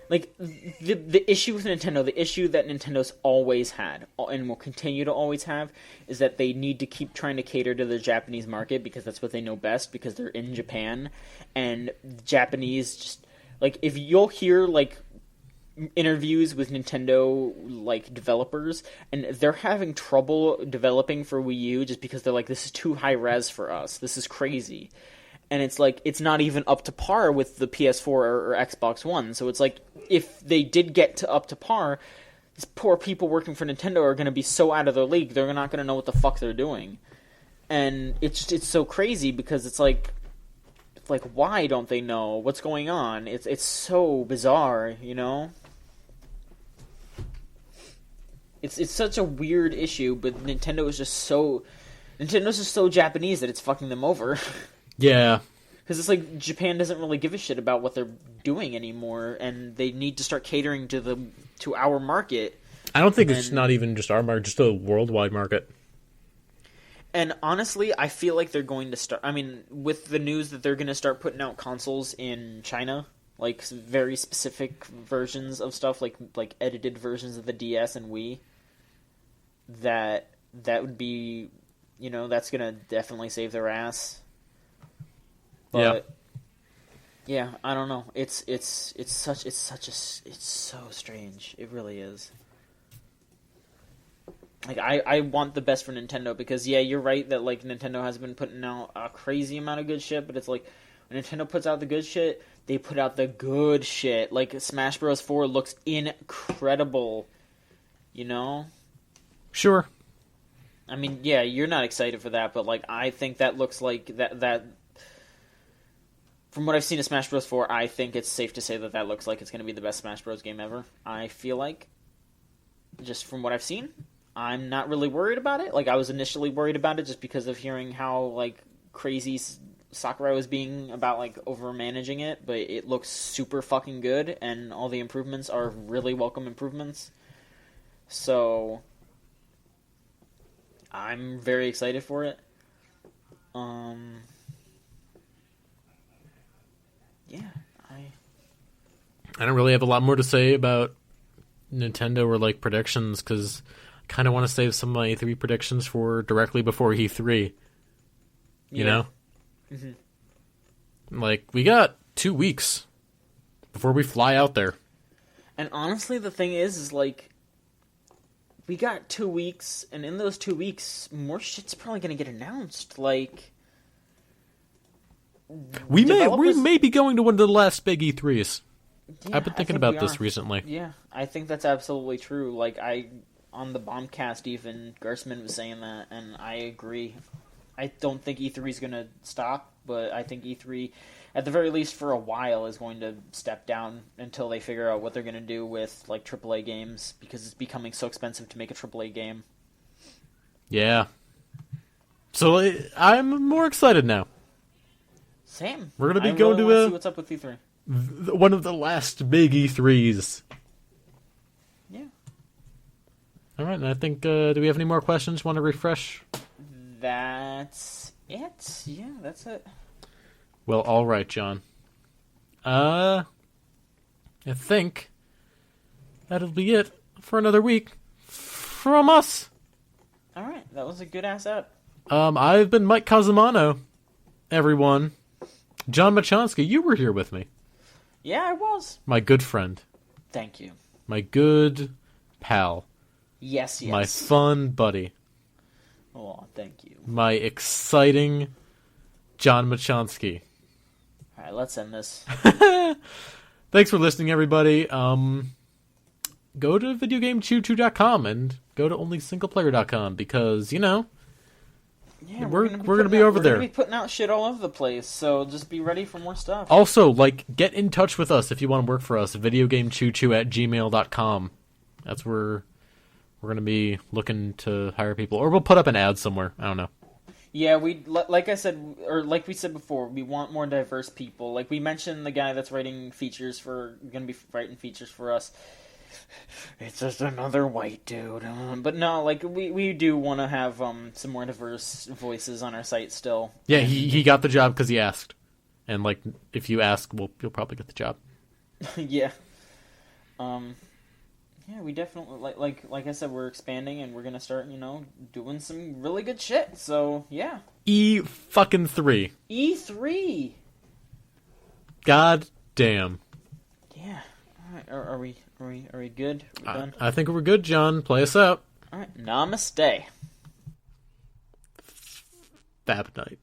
the issue with Nintendo, the issue that Nintendo's always had and will continue to always have, is that they need to keep trying to cater to the Japanese market because that's what they know best because they're in Japan, and Japanese just like if you'll hear like interviews with Nintendo like developers and they're having trouble developing for Wii U just because they're like, this is too high res for us, this is crazy. And it's like, it's not even up to par with the PS4 or Xbox One. So it's like, if they did get up to par, these poor people working for Nintendo are going to be so out of their league, they're not going to know what the fuck they're doing. And it's so crazy because it's like, why don't they know what's going on? It's so bizarre, you know? It's such a weird issue, but Nintendo's just so Japanese that it's fucking them over. Yeah. Because it's like Japan doesn't really give a shit about what they're doing anymore, and they need to start catering to our market. I don't think it's not even just our market, just a worldwide market. And honestly, I feel like they're going to start... I mean, with the news that they're going to start putting out consoles in China, like very specific versions of stuff, like edited versions of the DS and Wii, that would be... that's going to definitely save their ass. But yeah, I don't know. It's so strange. It really is. like I want the best for Nintendo because yeah, you're right that like Nintendo has been putting out a crazy amount of good shit, but it's like when Nintendo puts out the good shit, they put out the good shit. Like Smash Bros. 4 looks incredible, you know? Sure. I mean, yeah, you're not excited for that, but like I think that looks like that from what I've seen of Smash Bros. 4, I think it's safe to say that looks like it's going to be the best Smash Bros. Game ever. I feel like, just from what I've seen, I'm not really worried about it. Like, I was initially worried about it just because of hearing how, like, crazy Sakurai was being about, like, over-managing it, but it looks super fucking good, and all the improvements are really welcome improvements. So, I'm very excited for it. Yeah, I don't really have a lot more to say about Nintendo or like predictions because I kind of want to save some of my E3 predictions for directly before E3. You know? Mm-hmm. Like, we got 2 weeks before we fly out there. And honestly, the thing is like, we got 2 weeks, and in those 2 weeks, more shit's probably going to get announced. Like, we may be going to one of the last big E3s. Yeah, I've been thinking about this recently. Yeah, I think that's absolutely true. Like, on the Bombcast even, Gersman was saying that, and I agree. I don't think E3 is going to stop, but I think E3, at the very least for a while, is going to step down until they figure out what they're going to do with, like, AAA games, because it's becoming so expensive to make a AAA game. Yeah. So, I'm more excited now. Same. We're going to be going to see what's up with E3. One of the last big E3s. Yeah. All right, and I think, do we have any more questions? Want to refresh? That's it. Yeah, that's it. Well, all right, John. I think that'll be it for another week from us. All right, that was a good-ass app. I've been Mike Casamano, everyone. John Machonsky, you were here with me. Yeah, I was. My good friend. Thank you. My good pal. Yes. My fun buddy. Oh, thank you. My exciting John Machonsky. All right, let's end this. Thanks for listening, everybody. Go to videogamechoo2.com and go to onlysingleplayer.com because, you know, yeah, we're gonna be over there. We're gonna be putting out shit all over the place, so just be ready for more stuff. Also, like, get in touch with us if you want to work for us. videogamechoo2@gmail.com. That's where we're gonna be looking to hire people, or we'll put up an ad somewhere. I don't know. Yeah, like I said, or like we said before, we want more diverse people. Like we mentioned, the guy that's writing features for us. It's just another white dude. But no, like, we do want to have some more diverse voices on our site still. Yeah, he got the job because he asked. And, like, if you ask, you'll probably get the job. Yeah. Yeah, we definitely, like I said, we're expanding and we're going to start, doing some really good shit. So, yeah. E-fucking-3. E3! God damn. Yeah. All right, are we good? Are we done? I think we're good, John. Play us out. All right. Namaste. Fab night.